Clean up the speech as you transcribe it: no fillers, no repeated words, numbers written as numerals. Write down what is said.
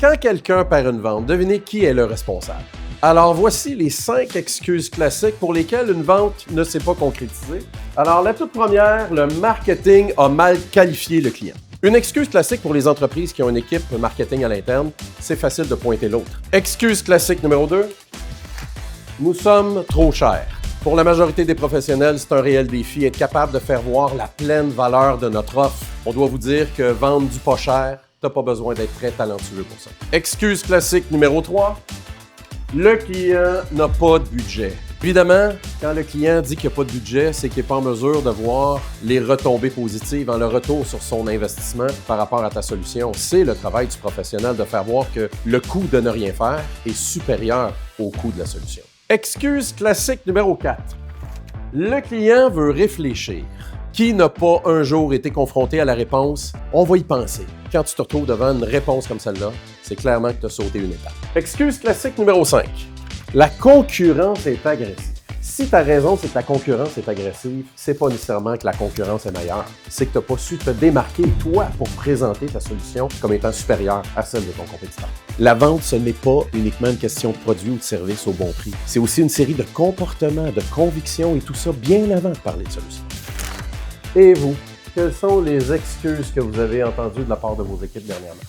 Quand quelqu'un perd une vente, devinez qui est le responsable. Alors voici les 5 excuses classiques pour lesquelles une vente ne s'est pas concrétisée. Alors la toute première, le marketing a mal qualifié le client. Une excuse classique pour les entreprises qui ont une équipe marketing à l'interne, c'est facile de pointer l'autre. Excuse classique numéro 2, nous sommes trop chers. Pour la majorité des professionnels, c'est un réel défi, être capable de faire voir la pleine valeur de notre offre. On doit vous dire que vendre du pas cher, t'as pas besoin d'être très talentueux pour ça. Excuse classique numéro 3, le client n'a pas de budget. Évidemment, quand le client dit qu'il n'y a pas de budget, c'est qu'il n'est pas en mesure de voir les retombées positives, le retour sur son investissement par rapport à ta solution. C'est le travail du professionnel de faire voir que le coût de ne rien faire est supérieur au coût de la solution. Excuse classique numéro 4. Le client veut réfléchir. Qui n'a pas un jour été confronté à la réponse « on va y penser ». Quand tu te retrouves devant une réponse comme celle-là, c'est clairement que tu as sauté une étape. Excuse classique numéro 5. La concurrence est agressive. Si tu as raison, c'est que la concurrence est agressive, c'est pas nécessairement que la concurrence est meilleure. C'est que tu n'as pas su te démarquer, toi, pour présenter ta solution comme étant supérieure à celle de ton compétiteur. La vente, ce n'est pas uniquement une question de produit ou de service au bon prix. C'est aussi une série de comportements, de convictions et tout ça bien avant de parler de solution. Et vous, quelles sont les excuses que vous avez entendues de la part de vos équipes dernièrement?